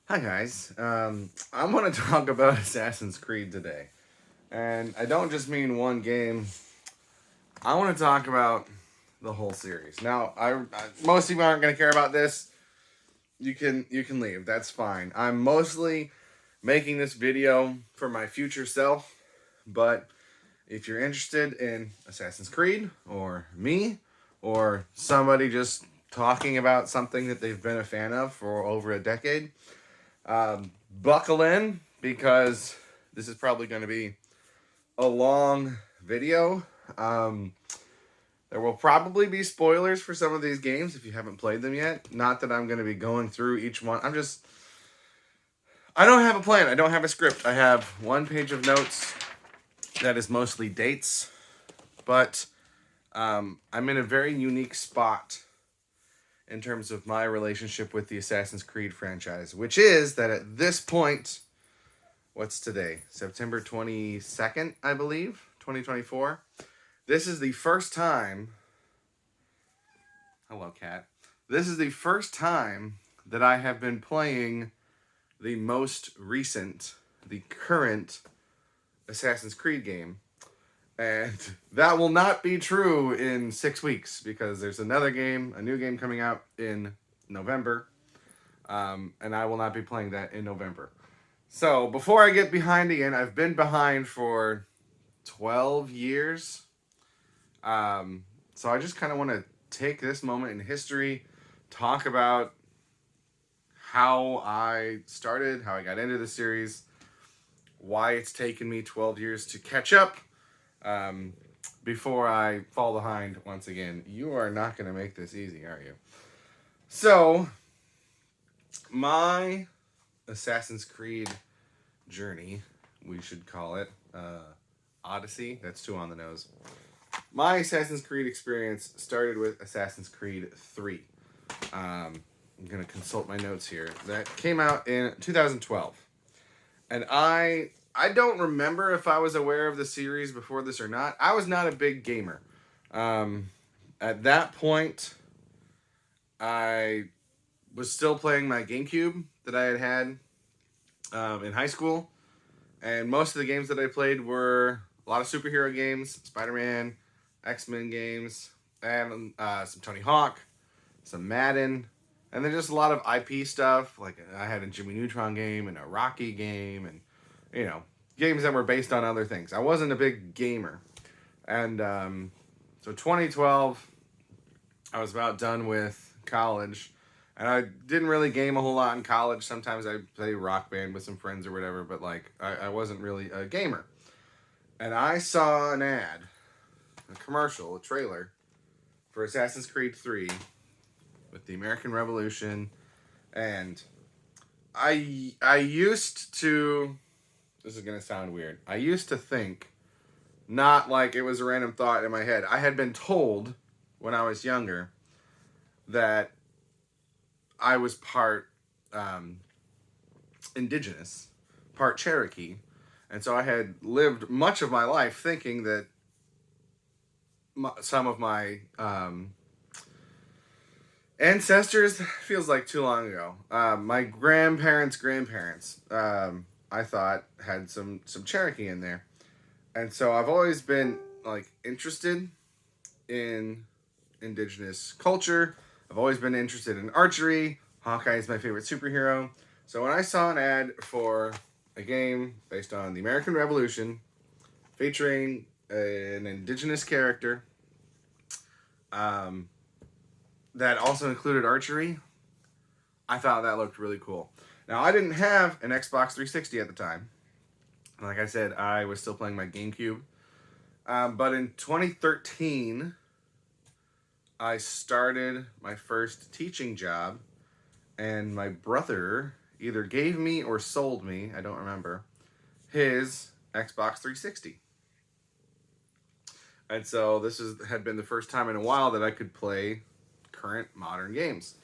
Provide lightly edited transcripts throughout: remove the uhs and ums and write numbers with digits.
Hi guys. I want to talk about Assassin's Creed today, and I don't just mean one game. I want to talk about the whole series. Now, most people aren't going to care about this. You can leave. That's fine. I'm mostly making this video for my future self, but if you're interested in Assassin's Creed or me or somebody just talking about something that they've been a fan of for over a decade, buckle in because this is probably going to be a long video. Um, there will probably be spoilers for some of these games if you haven't played them yet. Not that I'm going to be going through each one. I don't have a plan. I don't have a script. I have one page of notes that is mostly dates, but I'm in a very unique spot in terms of my relationship with the Assassin's Creed franchise, which is that at this point, what's today? September 22nd, I believe, 2024. This is the first time. Hello, cat. This is the first time that I have been playing the most recent, the current Assassin's Creed game. And that will not be true in 6 weeks because there's another game, a new game coming out in November. And I will not be playing that in November. So before I get behind again, I've been behind for 12 years. So I just kind of want to take this moment in history, talk about how I started, how I got into the series, why it's taken me 12 years to catch up before I fall behind once again. You are not going to make this easy, are you? So, my Assassin's Creed journey, we should call it, Odyssey, that's two on the nose. My Assassin's Creed experience started with Assassin's Creed 3. I'm going to consult my notes here. That came out in 2012. And I don't remember if I was aware of the series before this or not. I was not a big gamer. At that point, I was still playing my GameCube that I had in high school. And most of the games that I played were a lot of superhero games, Spider-Man, X-Men games, and some Tony Hawk, some Madden, and then just a lot of IP stuff. Like I had a Jimmy Neutron game and a Rocky game, and games that were based on other things. I wasn't a big gamer, and so 2012, I was about done with college, and I didn't really game a whole lot in college. Sometimes I play Rock Band with some friends or whatever, but I wasn't really a gamer. And I saw an ad, a commercial, a trailer for Assassin's Creed 3 with the American Revolution, and I used to. This is gonna sound weird. I used to think, not like it was a random thought in my head. I had been told when I was younger that I was part indigenous, part Cherokee, and so I had lived much of my life thinking that some of my ancestors, feels like too long ago. My grandparents, I thought had some Cherokee in there, and so I've always been interested in indigenous culture. I've always been interested in archery. Hawkeye is my favorite superhero. So when I saw an ad for a game based on the American Revolution, featuring an indigenous character, that also included archery, I thought that looked really cool. Now, I didn't have an Xbox 360 at the time. Like I said, I was still playing my GameCube. But in 2013, I started my first teaching job, and my brother either gave me or sold me, I don't remember, his Xbox 360. And so had been the first time in a while that I could play current modern games.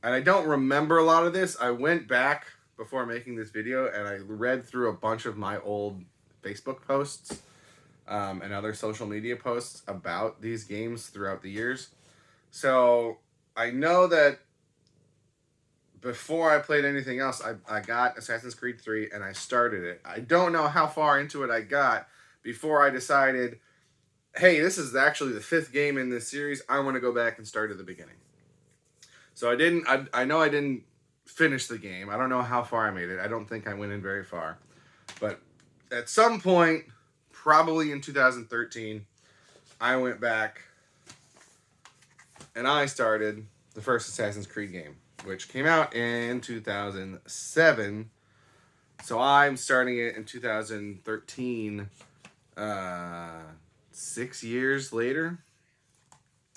And I don't remember a lot of this. I went back before making this video and I read through a bunch of my old Facebook posts and other social media posts about these games throughout the years. So I know that before I played anything else, I got Assassin's Creed 3 and I started it. I don't know how far into it I got before I decided, hey, this is actually the 5th game in this series. I want to go back and start at the beginning. So I didn't, I know I didn't finish the game. I don't know how far I made it. I don't think I went in very far. But at some point, probably in 2013, I went back and I started the first Assassin's Creed game, which came out in 2007. So I'm starting it in 2013, 6 years later.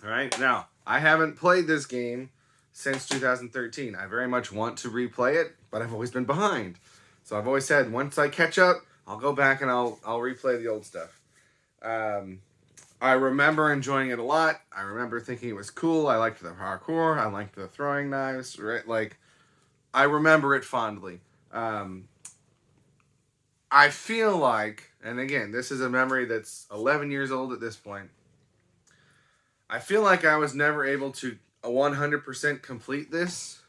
All right, now I haven't played this game since 2013. I very much want to replay it, but I've always been behind. So I've always said, once I catch up, I'll go back and I'll replay the old stuff. I remember enjoying it a lot. I remember thinking it was cool. I liked the parkour. I liked the throwing knives. Right, like I remember it fondly. I feel like, and again, this is a memory that's 11 years old at this point. I feel like I was never able to 100% complete this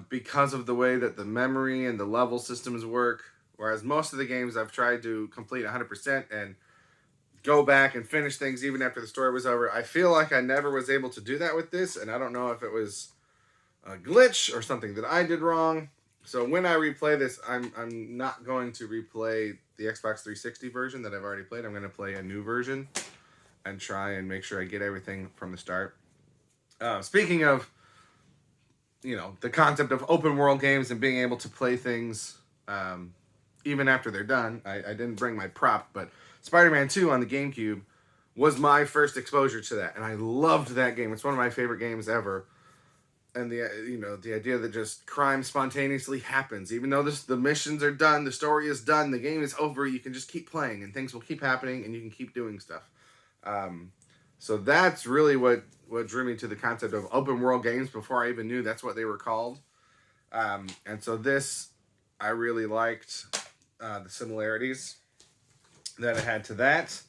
because of the way that the memory and the level systems work. Whereas most of the games I've tried to complete 100% and go back and finish things even after the story was over. I feel like I never was able to do that with this, and I don't know if it was a glitch or something that I did wrong. So when I replay this, I'm not going to replay the Xbox 360 version that I've already played. I'm going to play a new version and try and make sure I get everything from the start. Speaking of, the concept of open world games and being able to play things even after they're done, I didn't bring my prop, but Spider-Man 2 on the GameCube was my first exposure to that, and I loved that game. It's one of my favorite games ever. And the idea that just crime spontaneously happens, even though the missions are done, the story is done, the game is over, you can just keep playing and things will keep happening and you can keep doing stuff. So that's really what drew me to the concept of open world games before I even knew that's what they were called. And so this, I really liked the similarities that it had to that.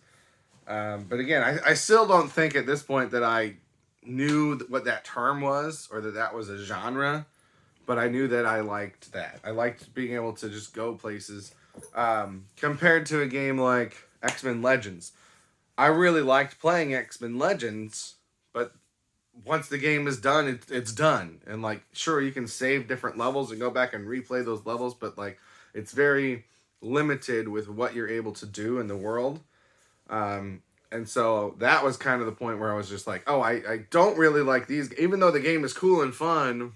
But again, I still don't think at this point that I knew what that term was or that was a genre, but I knew that I liked that. I liked being able to just go places. Compared to a game like X-Men Legends, I really liked playing X-Men Legends, but once the game is done, it's done. And like, sure, you can save different levels and go back and replay those levels, but like, it's very limited with what you're able to do in the world. And so that was kind of the point where I was just like, oh, I don't really like these. Even though the game is cool and fun,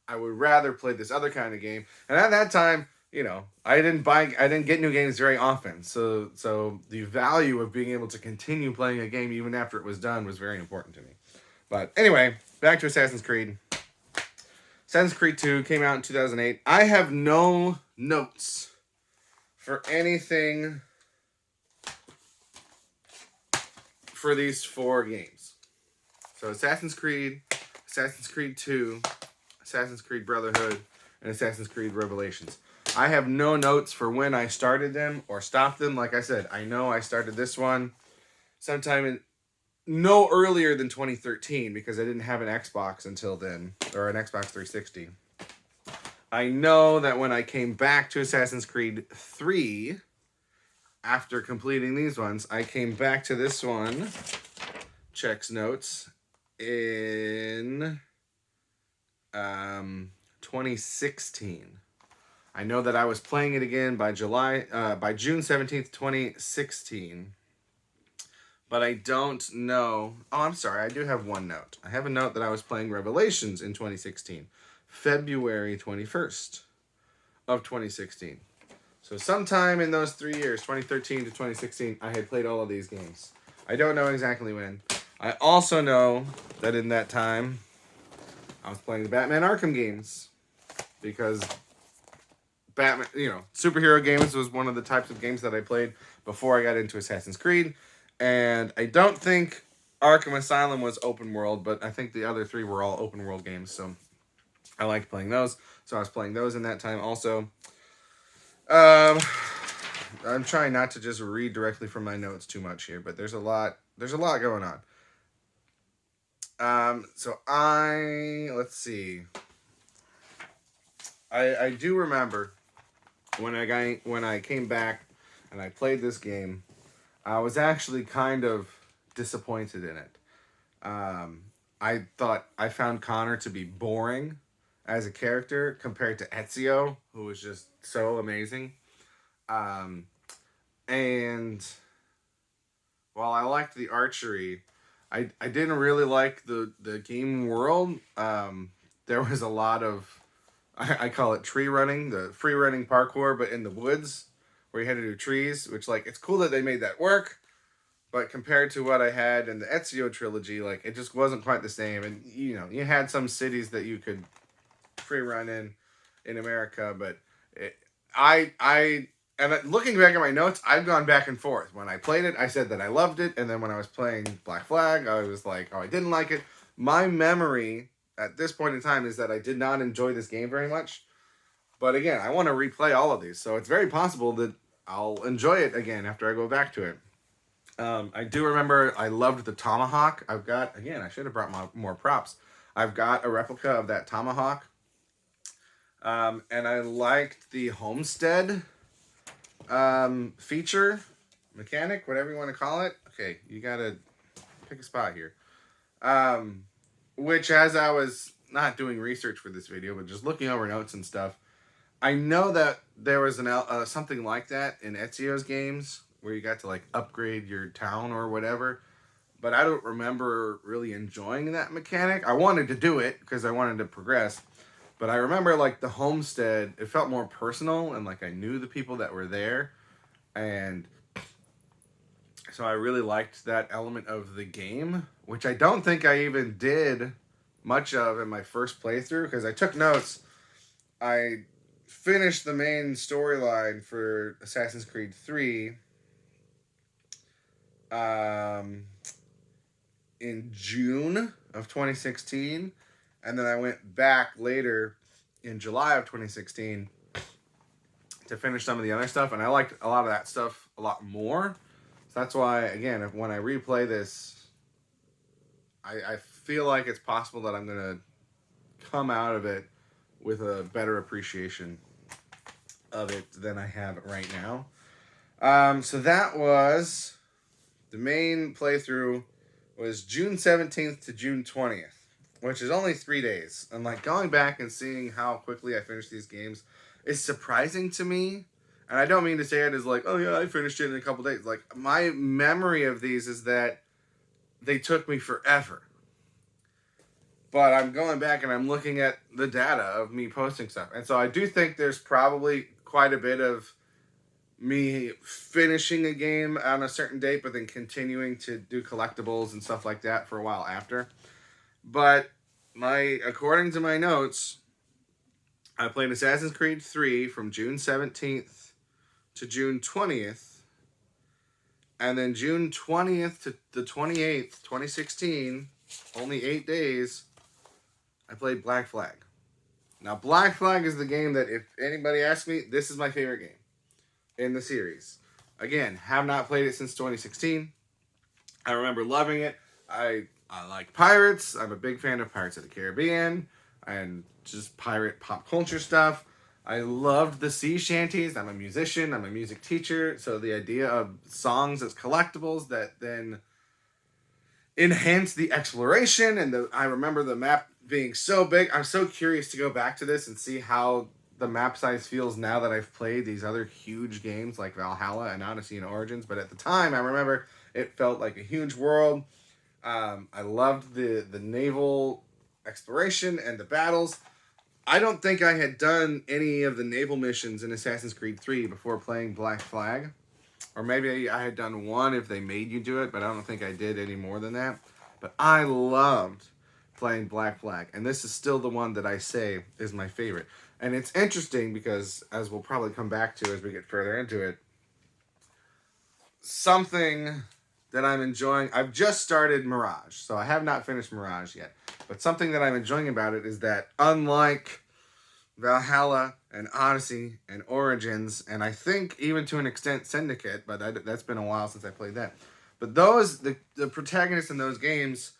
I would rather play this other kind of game. And at that time, I didn't get new games very often. So the value of being able to continue playing a game even after it was done was very important to me. But anyway, back to Assassin's Creed. Assassin's Creed 2 came out in 2008. I have no notes for anything for these 4 games. So Assassin's Creed 2, Assassin's Creed Brotherhood, and Assassin's Creed Revelations. I have no notes for when I started them or stopped them. Like I said, I know I started this one sometime no earlier than 2013 because I didn't have an Xbox until then, or an Xbox 360. I know that when I came back to Assassin's Creed 3, after completing these ones, I came back to this one, checks notes, in 2016. I know that I was playing it again by June 17th, 2016. But I don't know. Oh, I'm sorry. I do have one note. I have a note that I was playing Revelations in 2016. February 21st of 2016. So sometime in those 3 years, 2013 to 2016, I had played all of these games. I don't know exactly when. I also know that in that time, I was playing the Batman Arkham games. Because Batman, superhero games was one of the types of games that I played before I got into Assassin's Creed. And I don't think Arkham Asylum was open world, but I think the other 3 were all open world games. So I liked playing those. So I was playing those in that time also. I'm trying not to just read directly from my notes too much here, but there's a lot going on. Let's see. I do remember when I came back and I played this game, I was actually kind of disappointed in it. Um, I found Connor to be boring as a character compared to Ezio, who was just so amazing. Um, and while I liked the archery, I didn't really like the game world. There was a lot of I call it tree running, the free running parkour, but in the woods where you had to do trees, which like it's cool that they made that work, but compared to what I had in the Ezio trilogy, like it just wasn't quite the same. And you know, you had some cities that you could free run in America, but it, I and looking back at my notes, I've gone back and forth. When I played it, I said that I loved it, and then when I was playing Black Flag, I was like, oh, I didn't like it. My memory at this point in time is that I did not enjoy this game very much. But again, I want to replay all of these, so it's very possible that I'll enjoy it again after I go back to it. I do remember I loved the tomahawk. I've got again. I should have brought more props. I've got a replica of that tomahawk, and I liked the homestead feature, mechanic, whatever you want to call it. Okay, you gotta pick a spot here. Um, which, as I was not doing research for this video, but just looking over notes and stuff, I know that there was something like that in Ezio's games where you got to like upgrade your town or whatever. But I don't remember really enjoying that mechanic. I wanted to do it because I wanted to progress. But I remember like the homestead, it felt more personal and like I knew the people that were there. And so I really liked that element of the game, which I don't think I even did much of in my first playthrough because I took notes. I finished the main storyline for Assassin's Creed 3 in June of 2016, and then I went back later in July of 2016 to finish some of the other stuff, and I liked a lot of that stuff a lot more. So that's why, again, when I replay this, I feel like it's possible that I'm going to come out of it with a better appreciation of it than I have right now. So that was the main playthrough was June 17th to June 20th, which is only 3 days. And like going back and seeing how quickly I finished these games is surprising to me. And I don't mean to say it as like, oh yeah, I finished it in a couple days. Like my memory of these is that they took me forever. But I'm going back and I'm looking at the data of me posting stuff. And so I do think there's probably quite a bit of me finishing a game on a certain date, but then continuing to do collectibles and stuff like that for a while after. But according to my notes, I played Assassin's Creed 3 from June 17th to June 20th. And then June 20th to the 28th, 2016, only 8 days, I played Black Flag. Now, Black Flag is the game that, if anybody asks me, this is my favorite game in the series. Again, have not played it since 2016. I remember loving it. I like pirates. I'm a big fan of Pirates of the Caribbean and just pirate pop culture stuff. I loved the sea shanties. I'm a musician. I'm a music teacher. So the idea of songs as collectibles that then enhance the exploration and I remember the map being so big. I'm so curious to go back to this and see how the map size feels now that I've played these other huge games like Valhalla and Odyssey and Origins. But at the time, I remember it felt like a huge world. I loved the naval exploration and the battles. I don't think I had done any of the naval missions in Assassin's Creed 3 before playing Black Flag. Or maybe I had done one if they made you do it, but I don't think I did any more than that. But I loved playing Black Flag, and this is still the one that I say is my favorite. And it's interesting because, as we'll probably come back to as we get further into it, something that I'm enjoying, I've just started Mirage, so I have not finished Mirage yet, but something that I'm enjoying about it is that unlike Valhalla and Odyssey and Origins, and I think even to an extent Syndicate, but that's been a while since I played that. But the protagonists in those games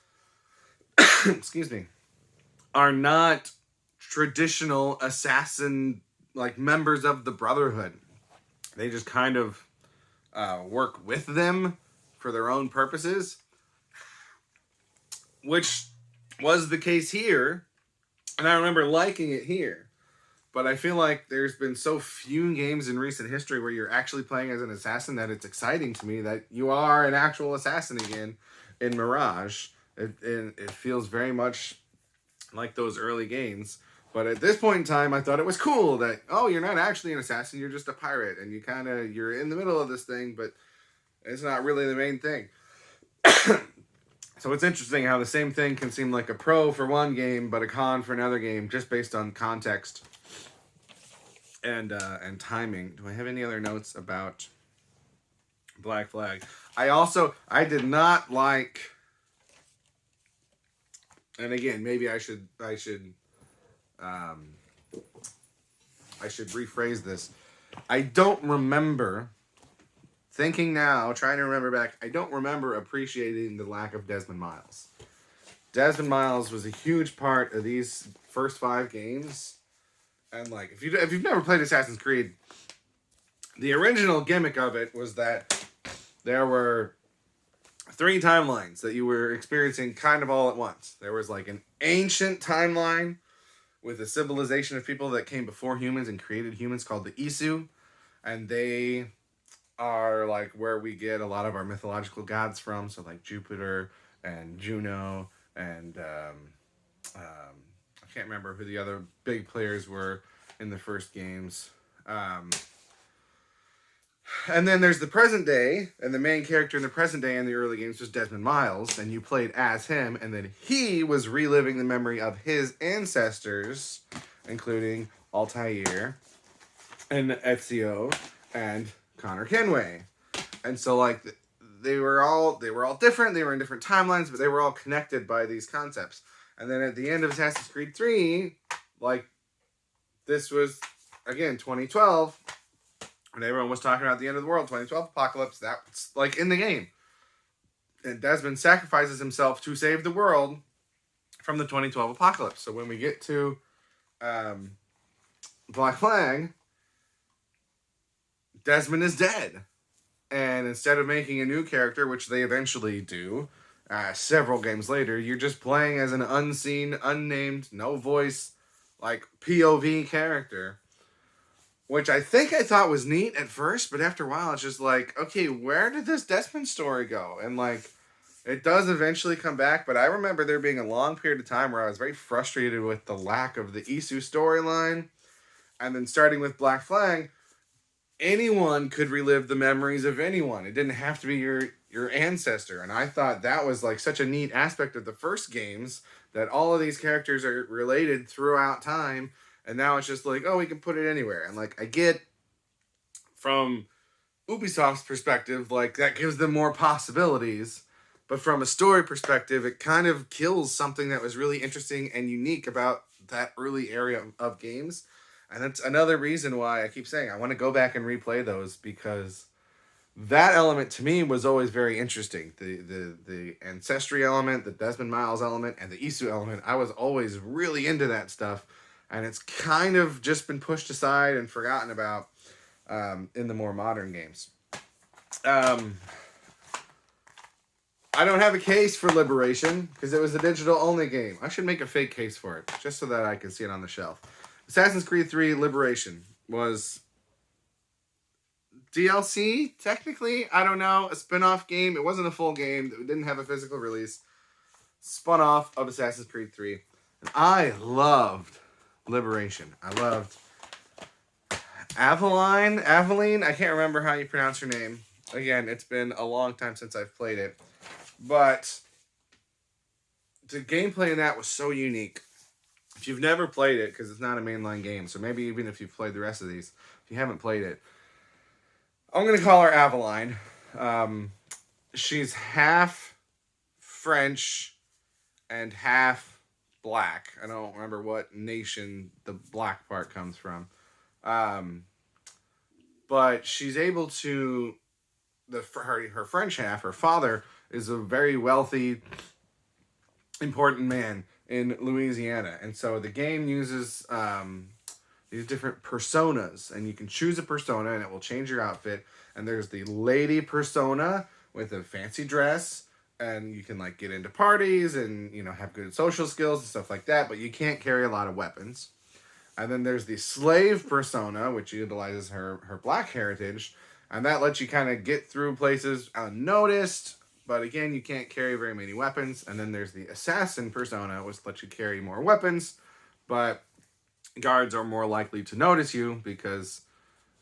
excuse me, are not traditional assassin, like members of the Brotherhood. They just kind of work with them for their own purposes, which was the case here. And I remember liking it here. But I feel like there's been so few games in recent history where you're actually playing as an assassin that it's exciting to me that you are an actual assassin again in Mirage. It feels very much like those early games. But at this point in time, I thought it was cool that, oh, you're not actually an assassin, you're just a pirate. And you're in the middle of this thing, but it's not really the main thing. So it's interesting how the same thing can seem like a pro for one game, but a con for another game, just based on context and timing. Do I have any other notes about Black Flag? I did not like, and again, maybe I should rephrase this. I don't remember thinking now, trying to remember back. I don't remember appreciating the lack of Desmond Miles. Desmond Miles was a huge part of these first 5 games. And like, if you've never played Assassin's Creed, the original gimmick of it was that there were 3 timelines that you were experiencing kind of all at once. There was like an ancient timeline with a civilization of people that came before humans and created humans called the Isu, and they are like where we get a lot of our mythological gods from. So like Jupiter and Juno and I can't remember who the other big players were in the first games. And then there's the present day, and the main character in the present day in the early games was Desmond Miles, and you played as him, and then he was reliving the memory of his ancestors, including Altair and Ezio and Connor Kenway. And so like they were all different, they were in different timelines, but they were all connected by these concepts. And then at the end of Assassin's Creed 3, like, this was, again, 2012, and everyone was talking about the end of the world, 2012 apocalypse, that's, like, in the game. And Desmond sacrifices himself to save the world from the 2012 apocalypse. So when we get to Black Flag, Desmond is dead. And instead of making a new character, which they eventually do, several games later, you're just playing as an unseen, unnamed, no voice, like POV character, which I thought was neat at first, but after a while it's just like, okay, where did this Desmond story go? And like, it does eventually come back, but I remember there being a long period of time where I was very frustrated with the lack of the Isu storyline, and then starting with Black Flag, anyone could relive the memories of anyone. It didn't have to be your ancestor. And I thought that was like such a neat aspect of the first games, that all of these characters are related throughout time. And now it's just like, oh, we can put it anywhere. And like, I get from Ubisoft's perspective, like that gives them more possibilities. But from a story perspective, it kind of kills something that was really interesting and unique about that early area of games. And that's another reason why I keep saying I want to go back and replay those, because that element to me was always very interesting. The ancestry element, the Desmond Miles element, and the Isu element. I was always really into that stuff. And it's kind of just been pushed aside and forgotten about in the more modern games. I don't have a case for Liberation because it was a digital only game. I should make a fake case for it just so that I can see it on the shelf. Assassin's Creed 3 Liberation was DLC, technically. I don't know. A spin-off game. It wasn't a full game. It didn't have a physical release. Spun off of Assassin's Creed 3. And I loved Liberation. I loved Aveline. I can't remember how you pronounce her name. Again, it's been a long time since I've played it. But the gameplay in that was so unique. If you've never played it, because it's not a mainline game, so maybe even if you've played the rest of these, if you haven't played it, I'm going to call her Aveline. She's half French and half black. I don't remember what nation the black part comes from. But she's able to, her French half, her father, is a very wealthy important man in Louisiana. And so the game uses these different personas, and you can choose a persona and it will change your outfit. And there's the lady persona with a fancy dress, and you can like get into parties and have good social skills and stuff like that, but you can't carry a lot of weapons. And then there's the slave persona, which utilizes her black heritage, and that lets you kind of get through places unnoticed, but again, you can't carry very many weapons. And then there's the assassin persona, which lets you carry more weapons, but guards are more likely to notice you because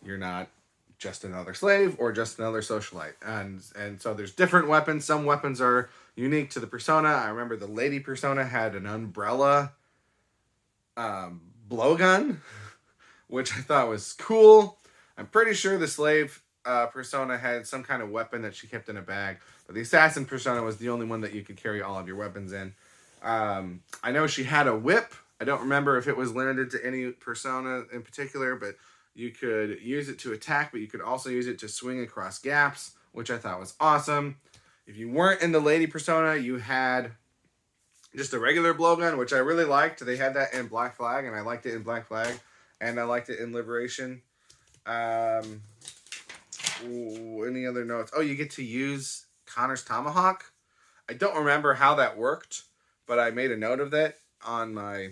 you're not just another slave or just another socialite. And so there's different weapons. Some weapons are unique to the persona. I remember the lady persona had an umbrella blowgun, which I thought was cool. I'm pretty sure the slave persona had some kind of weapon that she kept in a bag, but the assassin persona was the only one that you could carry all of your weapons in. I know she had a whip. I don't remember if it was limited to any persona in particular, but you could use it to attack, but you could also use it to swing across gaps, which I thought was awesome. If you weren't in the lady persona, you had just a regular blowgun, which I really liked. They had that in Black Flag, and I liked it in Black Flag, and I liked it in Liberation. Any other notes? Oh, you get to use Connor's Tomahawk. I don't remember how that worked, but I made a note of that on my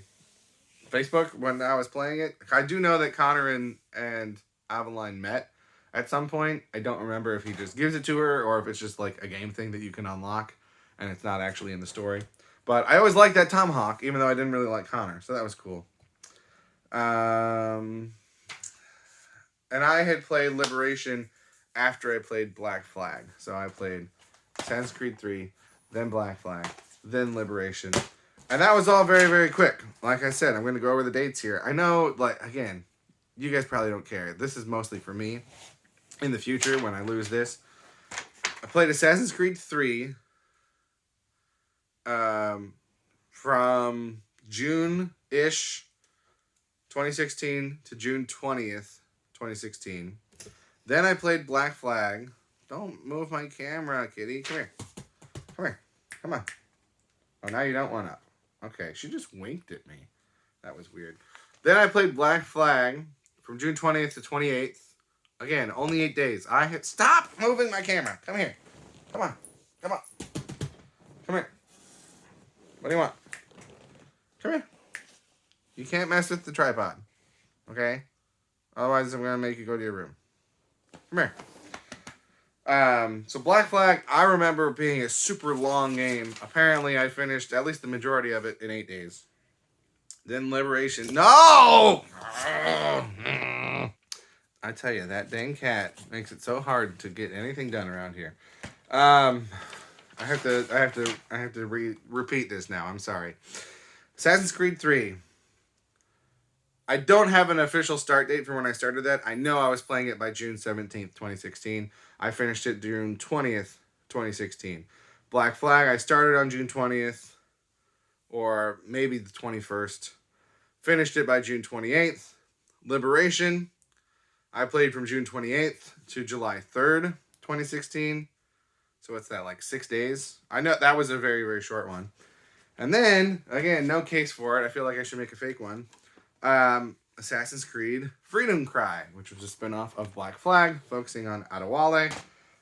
Facebook when I was playing it. I do know that Connor and Aveline met at some point. I don't remember if he just gives it to her or if it's just like a game thing that you can unlock and it's not actually in the story. But I always liked that Tomahawk, even though I didn't really like Connor, so that was cool. And I had played Liberation after I played Black Flag. So I played Assassin's Creed 3, then Black Flag, then Liberation. And that was all very, very quick. Like I said, I'm going to go over the dates here. I know, like, again, you guys probably don't care. This is mostly for me. In the future, when I lose this, I played Assassin's Creed 3 from June-ish 2016 to June 20th, 2016. Then I played Black Flag. Don't move my camera, kitty. Come here. Come here. Come on. Oh, now you don't want to. Okay, she just winked at me. That was weird. Then I played Black Flag from June 20th to 28th. Again, only 8 days. Stop moving my camera. Come here. Come on. Come on. Come here. What do you want? Come here. You can't mess with the tripod. Okay? Otherwise, I'm going to make you go to your room. Come here. So Black Flag, I remember being a super long game. Apparently, I finished at least the majority of it in 8 days. Then Liberation. No! I tell you, that dang cat makes it so hard to get anything done around here. I have to repeat this now. I'm sorry. Assassin's Creed 3. I don't have an official start date for when I started that. I know I was playing it by June 17th, 2016. I finished it June 20th, 2016. Black Flag, I started on June 20th, or maybe the 21st. Finished it by June 28th. Liberation, I played from June 28th to July 3rd, 2016. So what's that, like 6 days? I know that was a very, very short one. And then, again, no case for it. I feel like I should make a fake one. Assassin's Creed Freedom Cry, which was a spinoff of Black Flag, focusing on Adewale.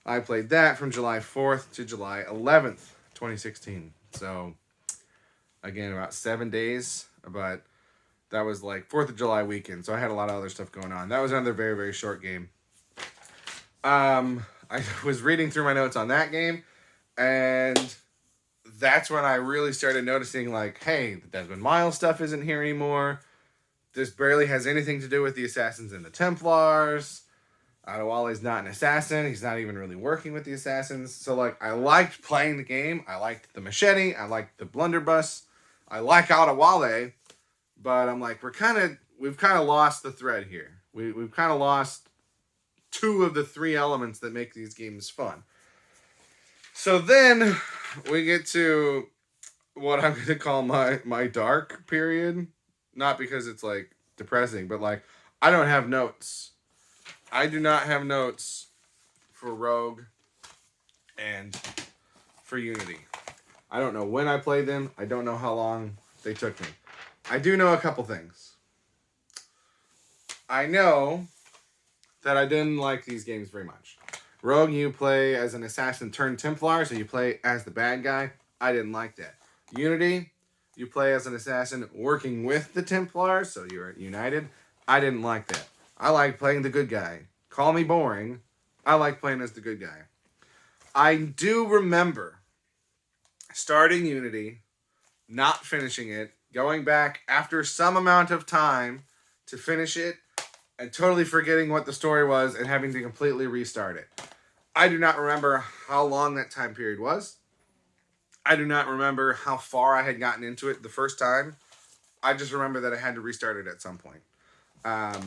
I played that from July 4th to July 11th, 2016. So, again, about 7 days, but that was like 4th of July weekend, so I had a lot of other stuff going on. That was another very, very short game. I was reading through my notes on that game, and that's when I really started noticing, like, hey, the Desmond Miles stuff isn't here anymore. This barely has anything to do with the Assassins and the Templars. Adewale's not an assassin. He's not even really working with the Assassins. So, like, I liked playing the game. I liked the machete. I liked the blunderbuss. I like Adewale. But I'm like, we've kind of lost the thread here. We've kind of lost 2 of the 3 elements that make these games fun. So then we get to what I'm going to call my dark period. Not because it's, like, depressing, but, like, I don't have notes. I do not have notes for Rogue and for Unity. I don't know when I played them. I don't know how long they took me. I do know a couple things. I know that I didn't like these games very much. Rogue, you play as an assassin turned Templar, so you play as the bad guy. I didn't like that. Unity, you play as an assassin working with the Templars, so you're united. I didn't like that. I like playing the good guy. Call me boring. I like playing as the good guy. I do remember starting Unity, not finishing it, going back after some amount of time to finish it, and totally forgetting what the story was and having to completely restart it. I do not remember how long that time period was. I do not remember how far I had gotten into it the first time. I just remember that I had to restart it at some point. I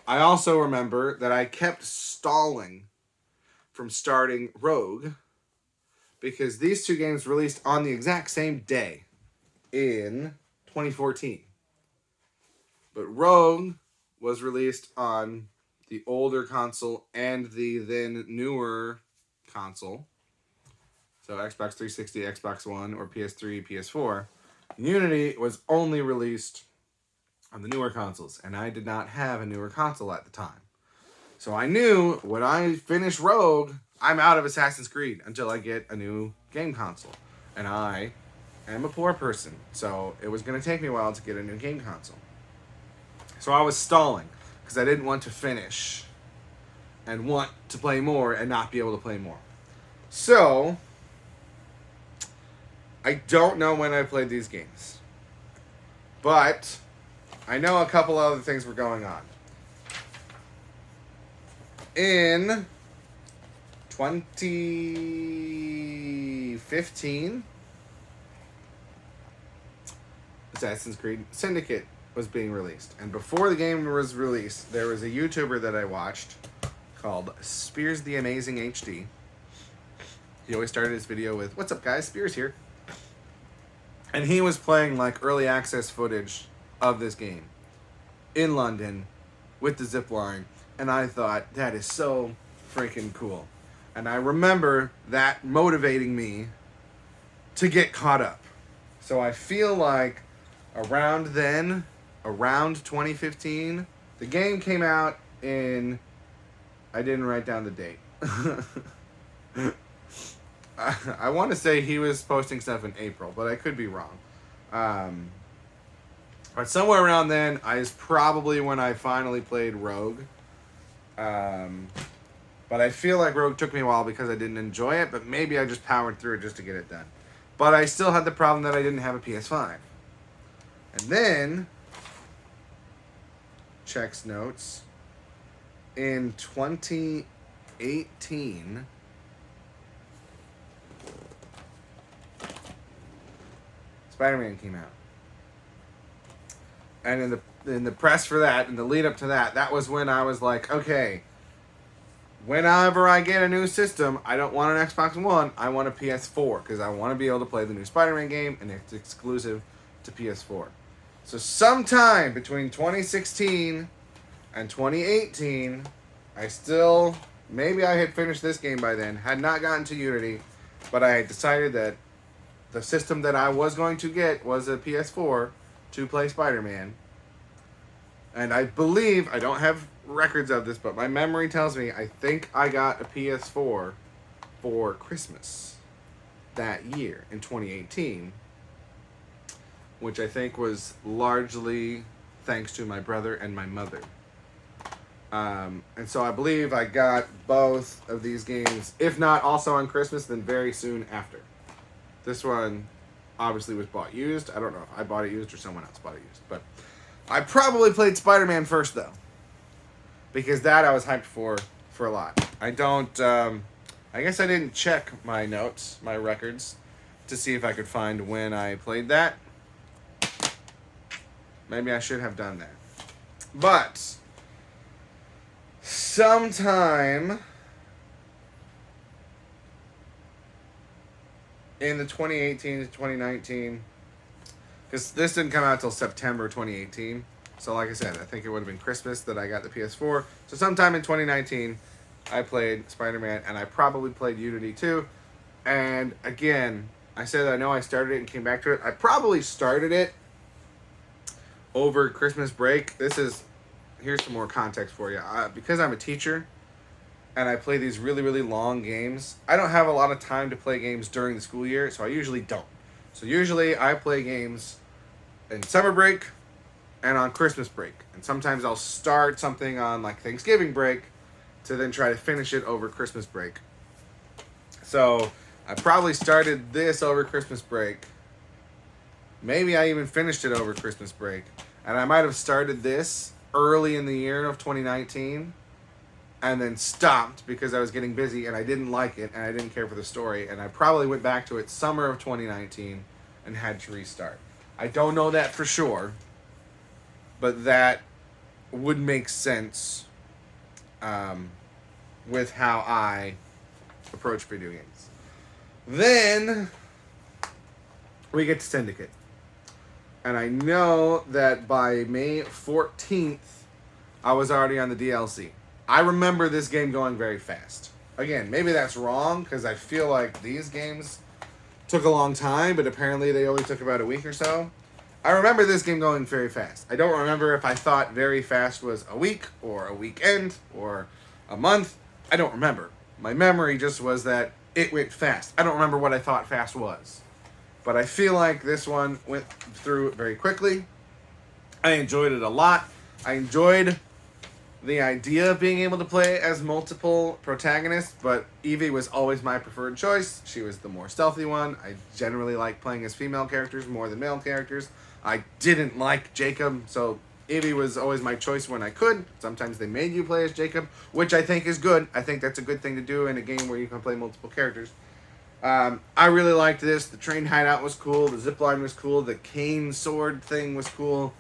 also remember that I kept stalling from starting Rogue because these two games released on the exact same day in 2014. But Rogue was released on the older console and the then newer console. So Xbox 360, Xbox One, or PS3, PS4. Unity was only released on the newer consoles, and I did not have a newer console at the time. So I knew when I finish Rogue, I'm out of Assassin's Creed until I get a new game console. And I am a poor person, so it was going to take me a while to get a new game console. So I was stalling because I didn't want to finish and want to play more and not be able to play more. So I don't know when I played these games, but I know a couple other things were going on. In 2015, Assassin's Creed Syndicate was being released. And before the game was released, there was a YouTuber that I watched called Spears the Amazing HD. He always started his video with, "What's up, guys? Spears here." And he was playing like early access footage of this game in London with the zip line. And I thought, that is so freaking cool. And I remember that motivating me to get caught up. So I feel like around 2015, the game came out in, I didn't write down the date. I want to say he was posting stuff in April, but I could be wrong. But somewhere around then, is probably when I finally played Rogue. But I feel like Rogue took me a while because I didn't enjoy it, but maybe I just powered through it just to get it done. But I still had the problem that I didn't have a PS5. And then, checks notes, in 2018, Spider-Man came out. And in the press for that, in the lead up to that, that was when I was like, okay, whenever I get a new system, I don't want an Xbox One, I want a PS4, because I want to be able to play the new Spider-Man game, and it's exclusive to PS4. So sometime between 2016 and 2018, maybe I had finished this game by then, had not gotten to Unity, but I had decided that the system that I was going to get was a PS4 to play Spider-Man. And I believe, I don't have records of this, but my memory tells me I think I got a PS4 for Christmas that year in 2018, which I think was largely thanks to my brother and my mother. And so I believe I got both of these games, if not also on Christmas, then very soon after. This one obviously was bought used. I don't know if I bought it used or someone else bought it used. But I probably played Spider-Man first, though. Because that I was hyped for a lot. I guess I didn't check my notes, my records, to see if I could find when I played that. Maybe I should have done that. But sometime in the 2018 to 2019, because this didn't come out until September 2018. So like I said, I think it would have been Christmas that I got the PS4. So sometime in 2019, I played Spider-Man, and I probably played Unity too. And again, I said I know I started it and came back to it. I probably started it over Christmas break. Here's some more context for you. Because I'm a teacher and I play these really, really long games, I don't have a lot of time to play games during the school year, so I usually don't. So usually I play games in summer break and on Christmas break. And sometimes I'll start something on like Thanksgiving break to then try to finish it over Christmas break. So I probably started this over Christmas break. Maybe I even finished it over Christmas break. And I might have started this early in the year of 2019 and then stopped because I was getting busy and I didn't like it and I didn't care for the story. And I probably went back to it summer of 2019 and had to restart. I don't know that for sure, but that would make sense with how I approach video games. Then we get to Syndicate. And I know that by May 14th, I was already on the DLC. I remember this game going very fast. Again, maybe that's wrong, because I feel like these games took a long time, but apparently they only took about a week or so. I remember this game going very fast. I don't remember if I thought very fast was a week, or a weekend, or a month. I don't remember. My memory just was that it went fast. I don't remember what I thought fast was. But I feel like this one went through very quickly. I enjoyed it a lot. I enjoyed the idea of being able to play as multiple protagonists, but Evie was always my preferred choice. She was the more stealthy one. I generally like playing as female characters more than male characters. I didn't like Jacob, so Evie was always my choice when I could. Sometimes they made you play as Jacob, which I think is good. I think that's a good thing to do in a game where you can play multiple characters. I really liked this. The train hideout was cool. The zipline was cool. The cane sword thing was cool.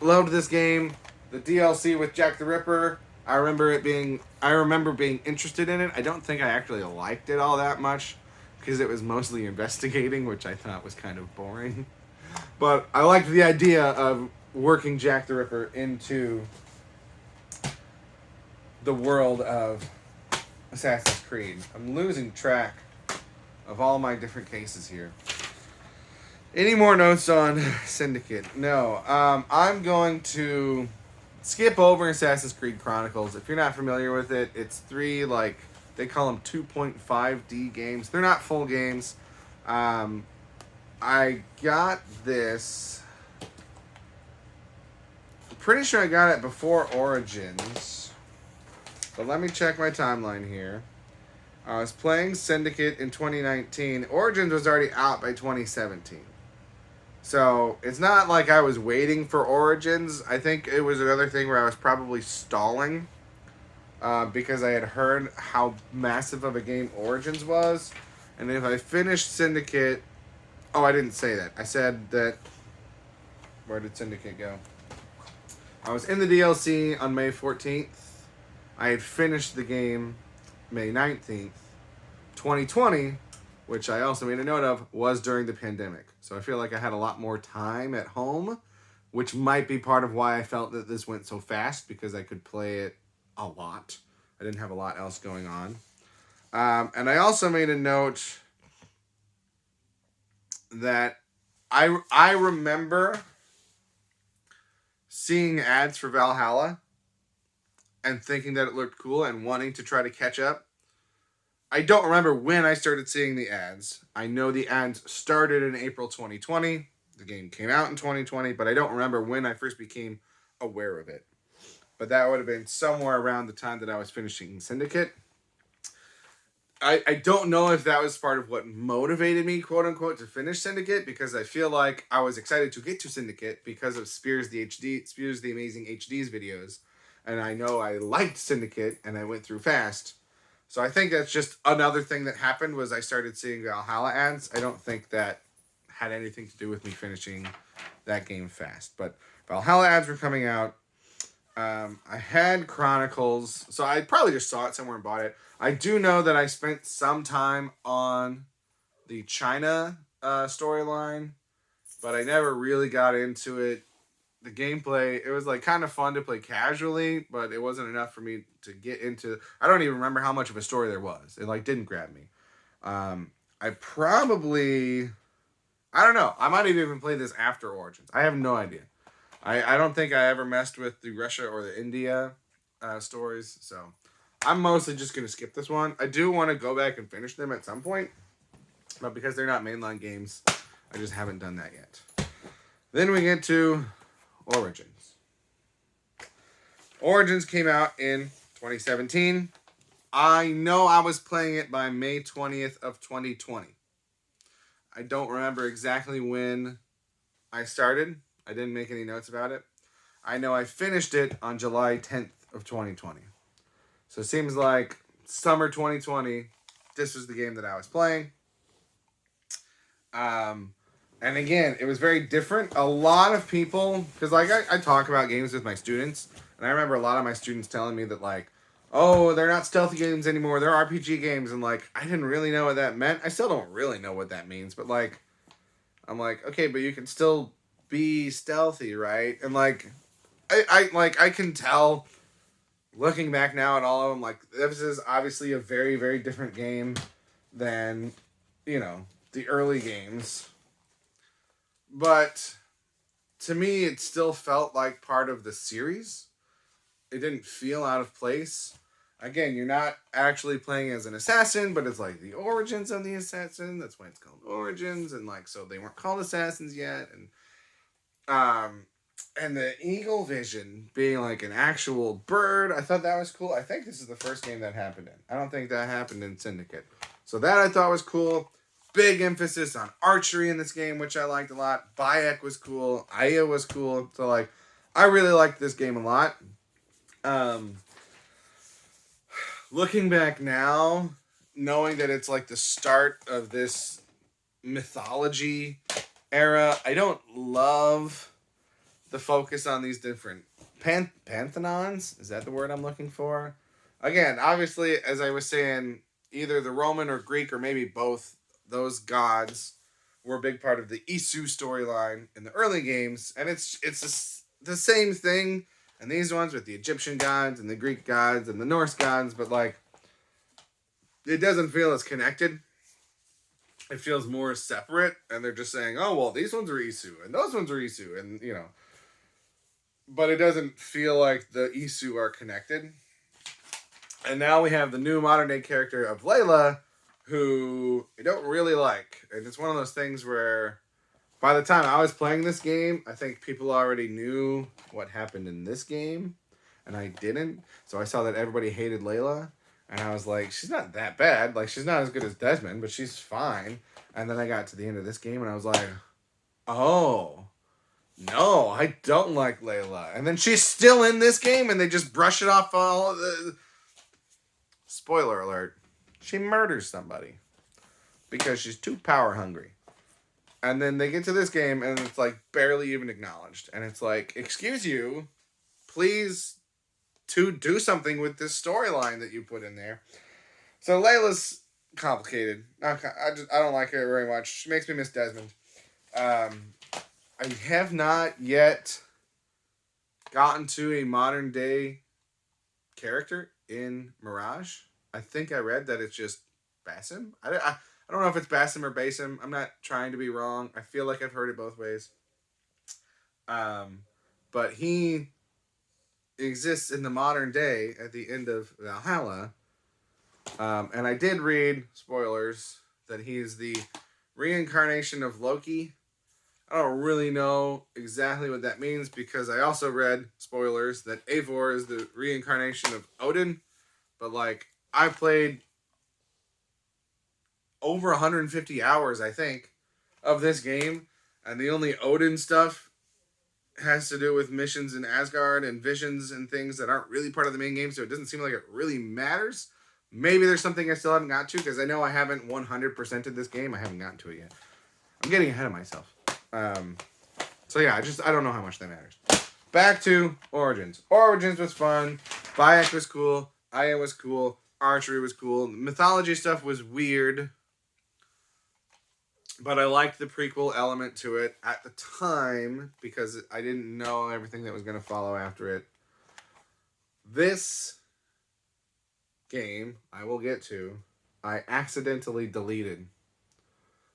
Loved this game. The DLC with Jack the Ripper. I remember being interested in it. I don't think I actually liked it all that much because it was mostly investigating, which I thought was kind of boring. But I liked the idea of working Jack the Ripper into the world of Assassin's Creed. I'm losing track of all my different cases here. Any more notes on Syndicate? No. I'm going to skip over Assassin's Creed Chronicles. If you're not familiar with it, it's three, like, they call them 2.5D games. They're not full games. I got this. I'm pretty sure I got it before Origins. But let me check my timeline here. I was playing Syndicate in 2019. Origins was already out by 2017. So it's not like I was waiting for Origins. I think it was another thing where I was probably stalling because I had heard how massive of a game Origins was. And if I finished Syndicate... Oh, I didn't say that. I said that... Where did Syndicate go? I was in the DLC on May 14th. I had finished the game May 19th. 2020, which I also made a note of, was during the pandemic. So I feel like I had a lot more time at home, which might be part of why I felt that this went so fast, because I could play it a lot. I didn't have a lot else going on. And I also made a note that I remember seeing ads for Valhalla and thinking that it looked cool and wanting to try to catch up. I don't remember when I started seeing the ads. I know the ads started in April 2020. The game came out in 2020, but I don't remember when I first became aware of it. But that would have been somewhere around the time that I was finishing Syndicate. I don't know if that was part of what motivated me, quote unquote, to finish Syndicate, because I feel like I was excited to get to Syndicate because of Spears the Amazing HD's videos. And I know I liked Syndicate and I went through fast. So I think that's just another thing that happened was I started seeing Valhalla ads. I don't think that had anything to do with me finishing that game fast. But Valhalla ads were coming out. I had Chronicles, so I probably just saw it somewhere and bought it. I do know that I spent some time on the China storyline, but I never really got into it. The gameplay, it was like kind of fun to play casually, but it wasn't enough for me to get into. I don't even remember how much of a story there was. It like didn't grab me. I I probably, I don't know. I might have even played this after Origins. I have no idea. I don't think I ever messed with the Russia or the India stories, so I'm mostly just going to skip this one. I do want to go back and finish them at some point, but because they're not mainline games, I just haven't done that yet. Then we get to Origins. Origins came out in 2017. I know I was playing it by May 20th of 2020. I don't remember exactly when I started. I didn't make any notes about it. I know I finished it on July 10th of 2020. So it seems like summer 2020, this was the game that I was playing. And again, it was very different. A lot of people, because like I talk about games with my students, and I remember a lot of my students telling me that like, oh, they're not stealthy games anymore, they're RPG games, and like I didn't really know what that meant. I still don't really know what that means, but like I'm like, okay, but you can still be stealthy, right? And like I can tell looking back now at all of them, like this is obviously a very, very different game than, you know, the early games. But to me, it still felt like part of the series. It didn't feel out of place. Again, you're not actually playing as an assassin, but it's like the origins of the assassin. That's why it's called Origins, and like so they weren't called assassins yet, and the eagle vision being like an actual bird. I thought that was cool. I think this is the first game that happened in. I don't think that happened in Syndicate, so that I thought was cool. Big emphasis on archery in this game, which I liked a lot. Bayek was cool. Aya was cool. So like, I really liked this game a lot. Looking back now, knowing that it's like the start of this mythology era, I don't love the focus on these different pantheons. Is that the word I'm looking for? Again, obviously, as I was saying, either the Roman or Greek or maybe both, those gods were a big part of the Isu storyline in the early games, and it's the same thing. And these ones with the Egyptian gods and the Greek gods and the Norse gods, but like, it doesn't feel as connected. It feels more separate, and they're just saying, oh, well, these ones are Isu, and those ones are Isu, and, you know. But it doesn't feel like the Isu are connected. And now we have the new modern-day character of Layla, who I don't really like. And it's one of those things where by the time I was playing this game, I think people already knew what happened in this game, and I didn't. So I saw that everybody hated Layla, and I was like, she's not that bad. Like, she's not as good as Desmond, but she's fine. And then I got to the end of this game, and I was like, oh, no, I don't like Layla. And then she's still in this game, and they just brush it off all of the... Spoiler alert. She murders somebody because she's too power hungry. And then they get to this game, and it's like barely even acknowledged. And it's like, excuse you, please to do something with this storyline that you put in there. So Layla's complicated. I don't like her very much. She makes me miss Desmond. I have not yet gotten to a modern day character in Mirage. I think I read that it's just Basim. I don't know if it's Basim or Basim. I'm not trying to be wrong. I feel like I've heard it both ways. But he exists in the modern day at the end of Valhalla. And I did read, spoilers, that he's the reincarnation of Loki. I don't really know exactly what that means because I also read, spoilers, that Eivor is the reincarnation of Odin. But like, I played over 150 hours, I think, of this game, and the only Odin stuff has to do with missions in Asgard and visions and things that aren't really part of the main game, so it doesn't seem like it really matters. Maybe there's something I still haven't got to, because I know I haven't 100%ed this game. I haven't gotten to it yet. I'm getting ahead of myself. So yeah, I don't know how much that matters. Back to Origins. Origins was fun. Bayek was cool. Aya was cool. Archery was cool. Mythology stuff was weird. But I liked the prequel element to it at the time because I didn't know everything that was going to follow after it. This game, I will get to, I accidentally deleted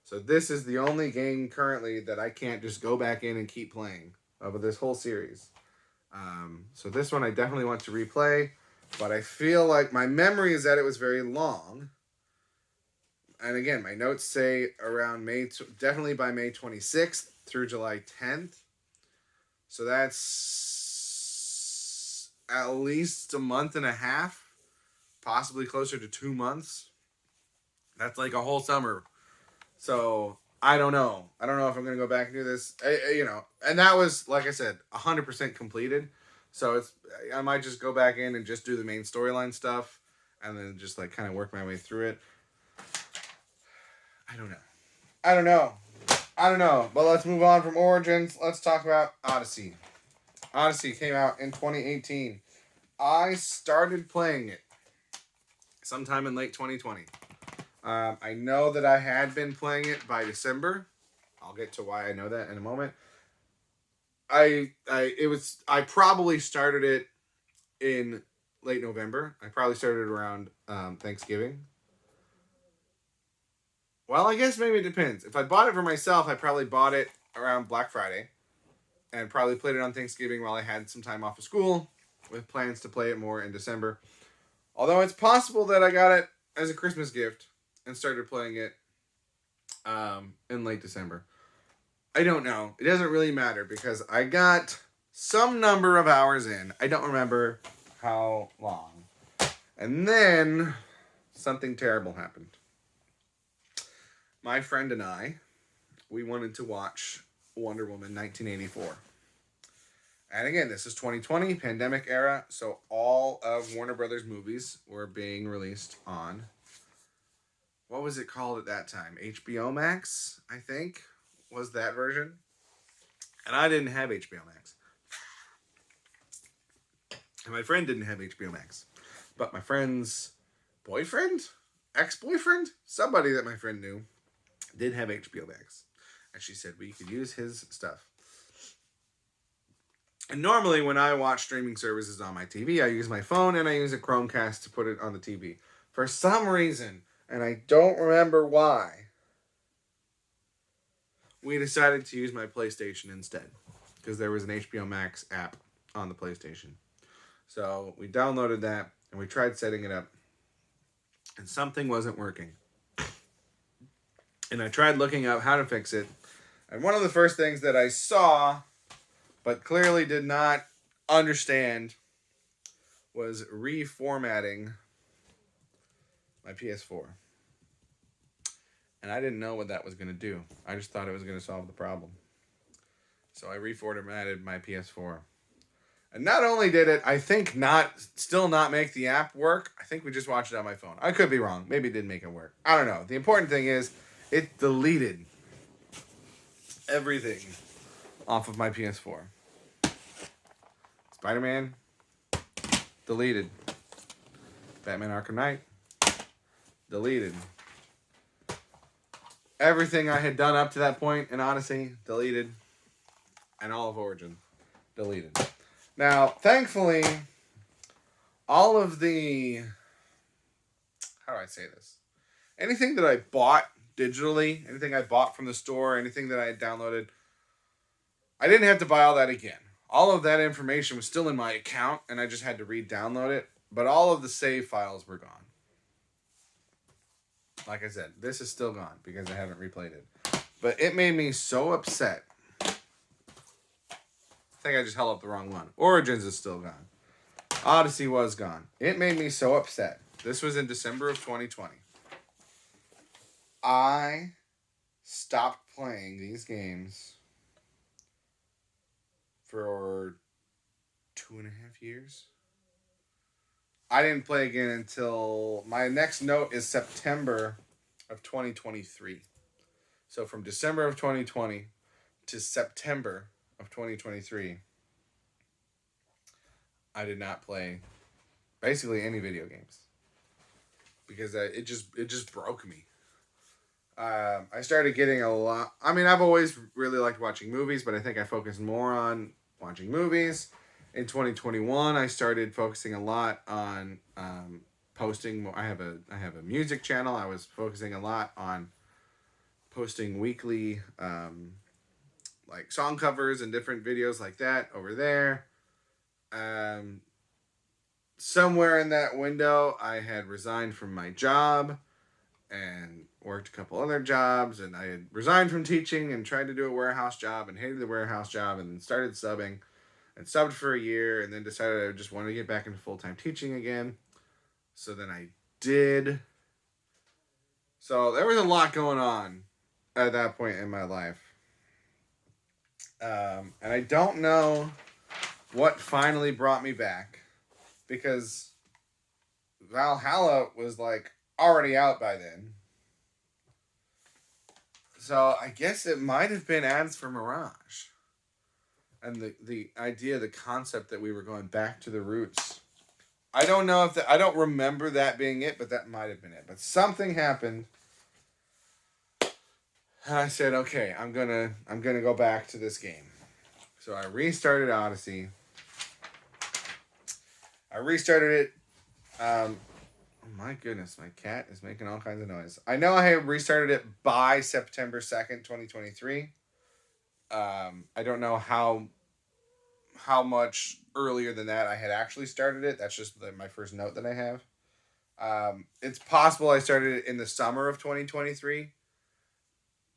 So this is the only game currently that I can't just go back in and keep playing of this whole series. So this one I definitely want to replay, but I feel like my memory is that it was very long. And again, my notes say around definitely by May 26th through July 10th. So that's at least a month and a half, possibly closer to 2 months. That's like a whole summer. So I don't know. I don't know if I'm going to go back and do this. And that was, like I said, 100% completed. So I might just go back in and just do the main storyline stuff and then just like kind of work my way through it. I don't know. But let's move on from Origins. Let's talk about Odyssey. Odyssey came out in 2018. I started playing it sometime in late 2020. I know that I had been playing it by December. I'll get to why I know that in a moment. I probably started it in late November. I probably started around Thanksgiving. Well, I guess maybe it depends. If I bought it for myself, I probably bought it around Black Friday and probably played it on Thanksgiving while I had some time off of school with plans to play it more in December. Although it's possible that I got it as a Christmas gift and started playing it in late December. I don't know. It doesn't really matter because I got some number of hours in. I don't remember how long. And then something terrible happened. My friend and I, we wanted to watch Wonder Woman 1984. And again, this is 2020, pandemic era, so all of Warner Brothers movies were being released on, what was it called at that time? HBO Max, I think, was that version. And I didn't have HBO Max. And my friend didn't have HBO Max. But my friend's boyfriend? Ex-boyfriend? Somebody that my friend knew did have HBO Max. And she said we could use his stuff. And normally when I watch streaming services on my TV, I use my phone and I use a Chromecast to put it on the TV. For some reason, and I don't remember why, we decided to use my PlayStation instead. Because there was an HBO Max app on the PlayStation. So we downloaded that and we tried setting it up. And something wasn't working. And I tried looking up how to fix it. And one of the first things that I saw, but clearly did not understand, was reformatting my PS4. And I didn't know what that was going to do. I just thought it was going to solve the problem. So I reformatted my PS4. And not only did it, I think, still not make the app work, I think we just watched it on my phone. I could be wrong. Maybe it didn't make it work. I don't know. The important thing is, it deleted everything off of my PS4. Spider-Man, deleted. Batman Arkham Knight, deleted. Everything I had done up to that point in Odyssey, deleted. And all of Origin, deleted. Now, thankfully, all of the... How do I say this? Anything that I bought digitally, anything I bought from the store, anything that I had downloaded, I didn't have to buy all that again. All of that information was still in my account, and I just had to re-download it. But all of the save files were gone. Like I said, this is still gone because I haven't replayed it. But it made me so upset. I think I just held up the wrong one. Origins is still gone. Odyssey was gone. It made me so upset. This was in December of 2020. I stopped playing these games for 2.5 years. I didn't play again until my next note is September of 2023. So from December of 2020 to September of 2023, I did not play basically any video games because it just broke me. I started getting a lot. I mean, I've always really liked watching movies, but I think I focused more on watching movies. In 2021, I started focusing a lot on posting more. I have a music channel. I was focusing a lot on posting weekly like song covers and different videos like that over there. Somewhere in that window, I had resigned from my job and worked a couple other jobs, and I had resigned from teaching and tried to do a warehouse job and hated the warehouse job, and then started subbing and subbed for a year, and then decided I just wanted to get back into full-time teaching again. So then I did. So there was a lot going on at that point in my life. And I don't know what finally brought me back, because Valhalla was like already out by then. So I guess it might have been Ads for Mirage. And the idea, the concept that we were going back to the roots. I don't know if I don't remember that being it, but that might have been it. But something happened. And I said, okay, I'm gonna go back to this game. So I restarted Odyssey. I restarted it. Oh my goodness, my cat is making all kinds of noise. I know I had restarted it by September 2nd, 2023. I don't know how much earlier than that I had actually started it. That's just my first note that I have. It's possible I started it in the summer of 2023.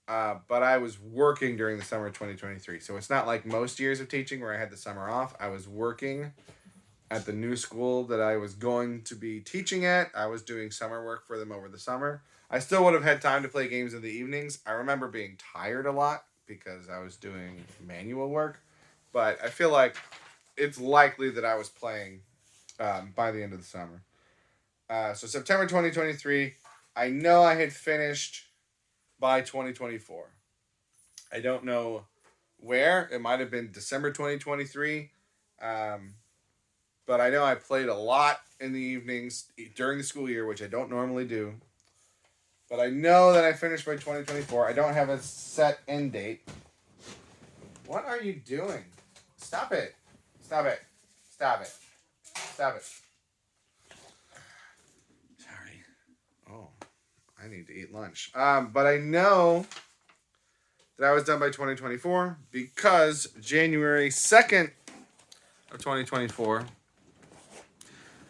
But I was working during the summer of 2023. So it's not like most years of teaching where I had the summer off. I was working at the new school that I was going to be teaching at. I was doing summer work for them over the summer. I still would have had time to play games in the evenings. I remember being tired a lot because I was doing manual work. But I feel like it's likely that I was playing by the end of the summer. So September 2023, I know I had finished by 2024. I don't know where. It might have been December 2023. But I know I played a lot in the evenings during the school year, which I don't normally do. But I know that I finished by 2024. I don't have a set end date. What are you doing? Stop it. Stop it. Stop it. Stop it. Sorry. Oh, I need to eat lunch. But I know that I was done by 2024 because January 2nd of 2024,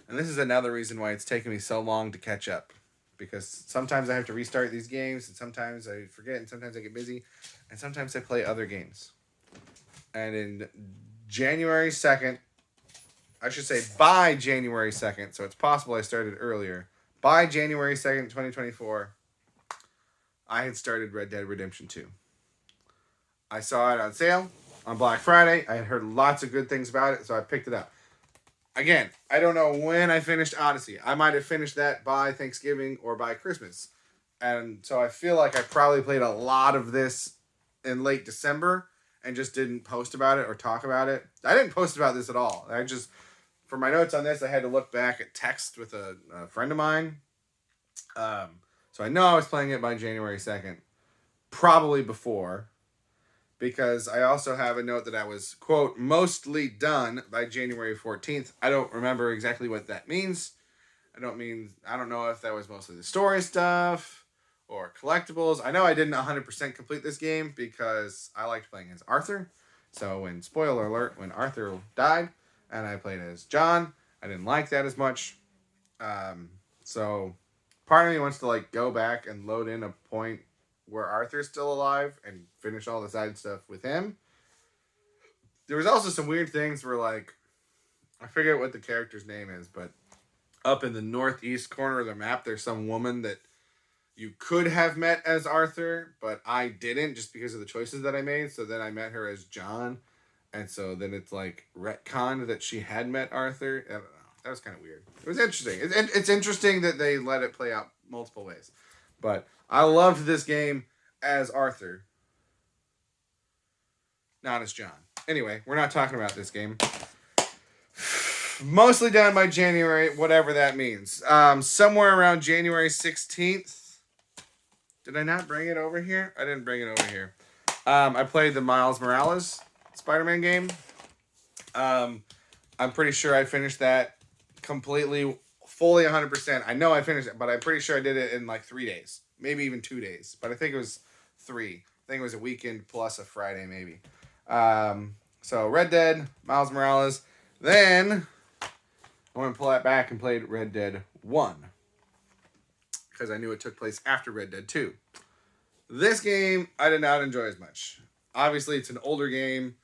and this is another reason why it's taken me so long to catch up, because sometimes I have to restart these games, and sometimes I forget, and sometimes I get busy, and sometimes I play other games. And in January 2nd, I should say by January 2nd, so it's possible I started earlier. By January 2nd, 2024, I had started Red Dead Redemption 2. I saw it on sale on Black Friday. I had heard lots of good things about it, so I picked it up. Again, I don't know when I finished Odyssey. I might have finished that by Thanksgiving or by Christmas. And so I feel like I probably played a lot of this in late December and just didn't post about it or talk about it. I didn't post about this at all. I just, for my notes on this, I had to look back at text with a friend of mine. So I know I was playing it by January 2nd. Probably before. Because I also have a note that I was, quote, mostly done by January 14th. I don't remember exactly what that means. I don't know if that was mostly the story stuff or collectibles. I know I didn't 100% complete this game because I liked playing as Arthur. So spoiler alert, when Arthur died and I played as John, I didn't like that as much. So part of me wants to like go back and load in a point where Arthur's still alive and finish all the side stuff with him. There was also some weird things where, like, I forget what the character's name is, but up in the northeast corner of the map, there's some woman that you could have met as Arthur, but I didn't just because of the choices that I made. So then I met her as John. And so then it's like retconned that she had met Arthur. I don't know. That was kind of weird. It was interesting. It's interesting that they let it play out multiple ways. But I loved this game as Arthur, not as John. Anyway, we're not talking about this game. Mostly done by January, whatever that means. Somewhere around January 16th. Did I not bring it over here? I didn't bring it over here. I played the Miles Morales Spider-Man game. I'm pretty sure I finished that completely, fully 100%. I know I finished it, but I'm pretty sure I did it in like 3 days. Maybe even 2 days. But I think it was 3. I think it was a weekend plus a Friday maybe. So Red Dead, Miles Morales. Then I went to pull that back and played Red Dead 1. Because I knew it took place after Red Dead 2. This game I did not enjoy as much. Obviously, it's an older game.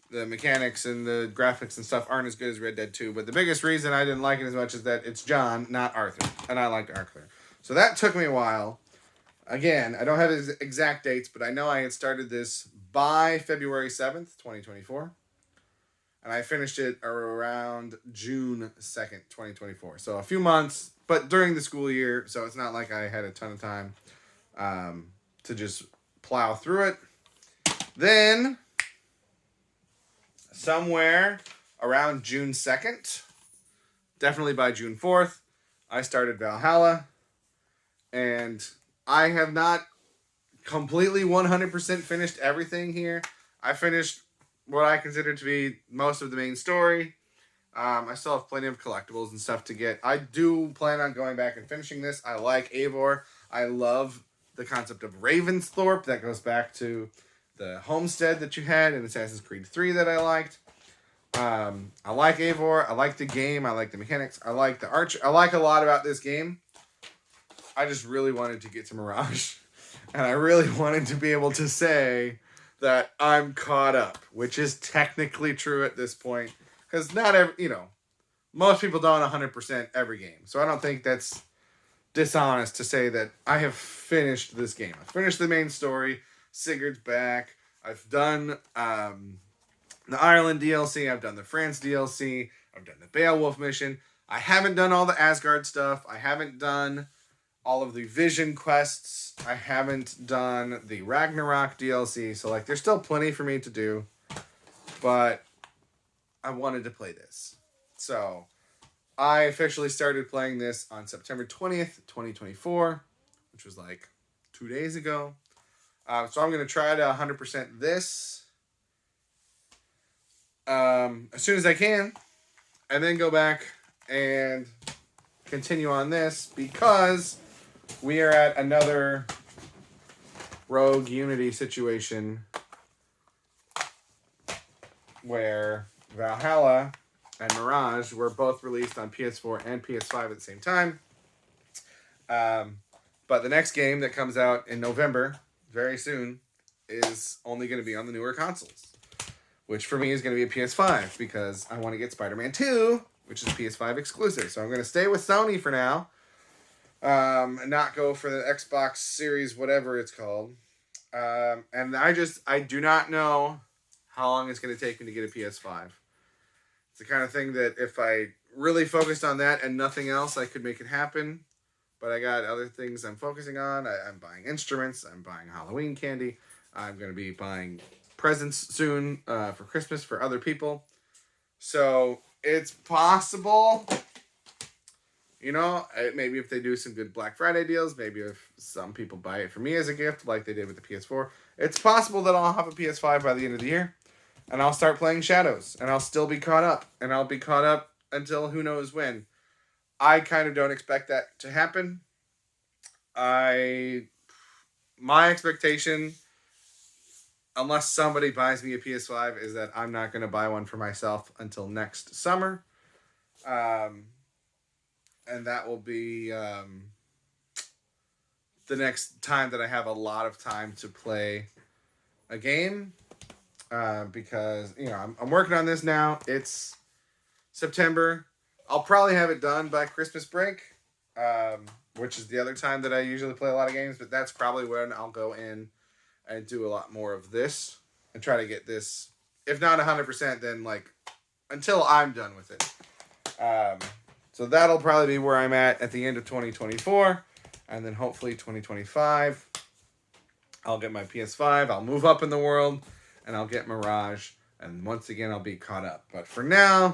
The mechanics and the graphics and stuff aren't as good as Red Dead 2. But the biggest reason I didn't like it as much is that it's John, not Arthur. And I liked Arthur. So that took me a while. Again, I don't have exact dates, but I know I had started this by February 7th, 2024. And I finished it around June 2nd, 2024. So a few months, but during the school year. So it's not like I had a ton of time to just plow through it. Then, somewhere around June 2nd, definitely by June 4th, I started Valhalla. And I have not completely 100% finished everything here. I finished what I consider to be most of the main story. I still have plenty of collectibles and stuff to get. I do plan on going back and finishing this. I like Eivor. I love the concept of Ravensthorpe. That goes back to the homestead that you had in Assassin's Creed 3 that I liked. I like Eivor. I like the game. I like the mechanics. I like the archer. I like a lot about this game. I just really wanted to get to Mirage. And I really wanted to be able to say that I'm caught up, which is technically true at this point. Because not every, most people don't 100% every game. So I don't think that's dishonest to say that I have finished this game. I finished the main story. Sigurd's back. I've done the Ireland DLC. I've done the France DLC. I've done the Beowulf mission. I haven't done all the Asgard stuff. I haven't done all of the Vision quests. I haven't done the Ragnarok DLC. So, there's still plenty for me to do. But I wanted to play this. So, I officially started playing this on September 20th, 2024. Which was 2 days ago. So, I'm going to try to 100% this. As soon as I can. And then go back and continue on this. Because we are at another Rogue Unity situation where Valhalla and Mirage were both released on PS4 and PS5 at the same time. But the next game that comes out in November, very soon, is only going to be on the newer consoles. Which for me is going to be a PS5 because I want to get Spider-Man 2, which is PS5 exclusive. So I'm going to stay with Sony for now. And not go for the Xbox Series, whatever it's called. And I do not know how long it's going to take me to get a PS5. It's the kind of thing that if I really focused on that and nothing else, I could make it happen. But I got other things I'm focusing on. I'm buying instruments. I'm buying Halloween candy. I'm going to be buying presents soon for Christmas for other people. So it's possible, maybe if they do some good Black Friday deals, maybe if some people buy it for me as a gift like they did with the PS4, it's possible that I'll have a PS5 by the end of the year. And I'll start playing Shadows. And I'll still be caught up. And I'll be caught up until who knows when. I kind of don't expect that to happen. My expectation, unless somebody buys me a PS5, is that I'm not going to buy one for myself until next summer. And that will be the next time that I have a lot of time to play a game. Because, I'm working on this now. It's September. I'll probably have it done by Christmas break, which is the other time that I usually play a lot of games. But that's probably when I'll go in and do a lot more of this and try to get this, if not 100%, then until I'm done with it. So that'll probably be where I'm at the end of 2024. And then hopefully 2025, I'll get my PS5. I'll move up in the world and I'll get Mirage. And once again, I'll be caught up. But for now,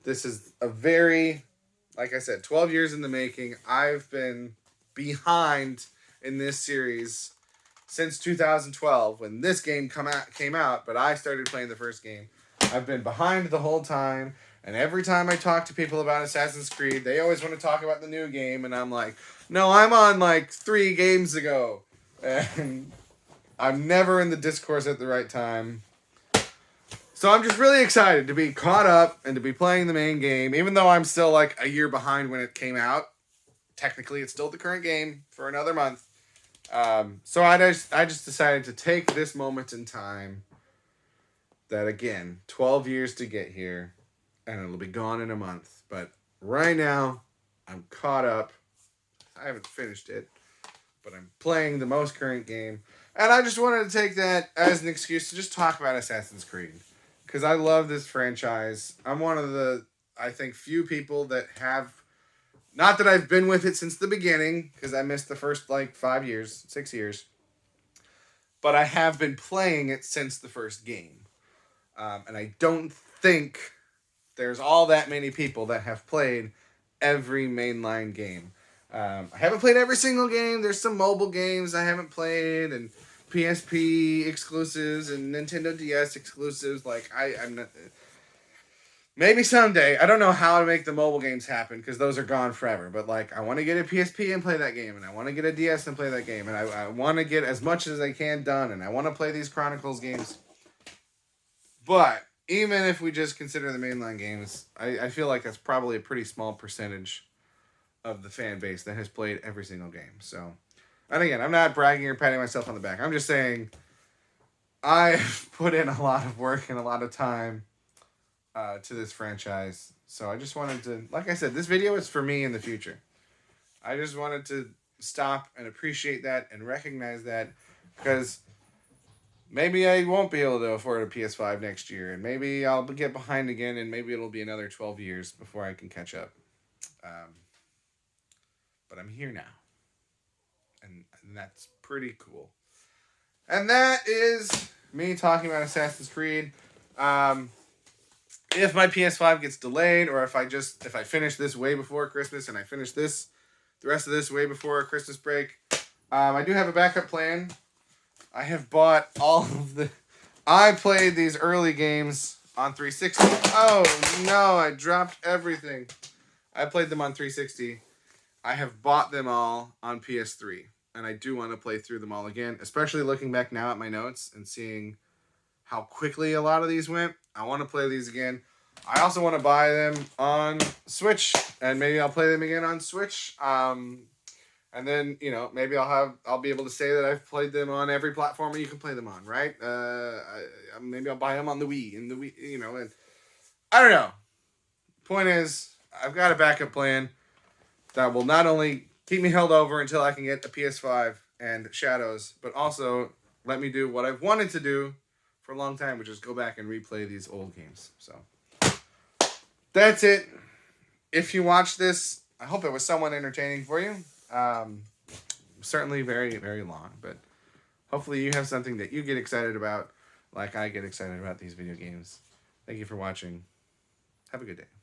this is a very, like I said, 12 years in the making. I've been behind in this series since 2012 when this game came out, but I started playing the first game. I've been behind the whole time, and every time I talk to people about Assassin's Creed, they always want to talk about the new game, and I'm like, no, I'm on 3 games ago. And I'm never in the discourse at the right time. So I'm just really excited to be caught up and to be playing the main game, even though I'm still like a year behind when it came out. Technically, it's still the current game for another month. So I just decided to take this moment in time that, again, 12 years to get here, and it'll be gone in a month. But right now, I'm caught up. I haven't finished it, but I'm playing the most current game. And I just wanted to take that as an excuse to just talk about Assassin's Creed. Because I love this franchise. I'm one of the, I think, few people that have... Not that I've been with it since the beginning, because I missed the first, 5 years, 6 years. But I have been playing it since the first game. And I don't think there's all that many people that have played every mainline game. I haven't played every single game. There's some mobile games I haven't played, and PSP exclusives and Nintendo DS exclusives. I'm not... Maybe someday. I don't know how to make the mobile games happen because those are gone forever. But I want to get a PSP and play that game, and I want to get a DS and play that game, and I want to get as much as I can done, and I want to play these Chronicles games. But even if we just consider the mainline games, I feel like that's probably a pretty small percentage of the fan base that has played every single game. So, and again, I'm not bragging or patting myself on the back. I'm just saying I've put in a lot of work and a lot of time to this franchise. So I just wanted to, like I said, this video is for me in the future. I just wanted to stop and appreciate that and recognize that, because maybe I won't be able to afford a PS5 next year, and maybe I'll get behind again, and maybe it'll be another 12 years before I can catch up. But I'm here now, and that's pretty cool. And that is me talking about Assassin's Creed. If my PS5 gets delayed, or if I finish this way before Christmas and I finish the rest of this way before Christmas break, I do have a backup plan. I have bought all of I played these early games on 360. Oh no, I dropped everything. I played them on 360. I have bought them all on PS3. And I do want to play through them all again, especially looking back now at my notes and seeing how quickly a lot of these went. I want to play these again. I also want to buy them on Switch, and maybe I'll play them again on Switch. And then, maybe I'll be able to say that I've played them on every platform you can play them on, right? Maybe I'll buy them on the Wii, and and I don't know. Point is, I've got a backup plan that will not only keep me held over until I can get a PS5 and Shadows, but also let me do what I've wanted to do for a long time, which is go back and replay these old games. So that's it. If you watched this, I hope it was somewhat entertaining for you. Certainly very, very long, but hopefully you have something that you get excited about, like I get excited about these video games. Thank you for watching. Have a good day.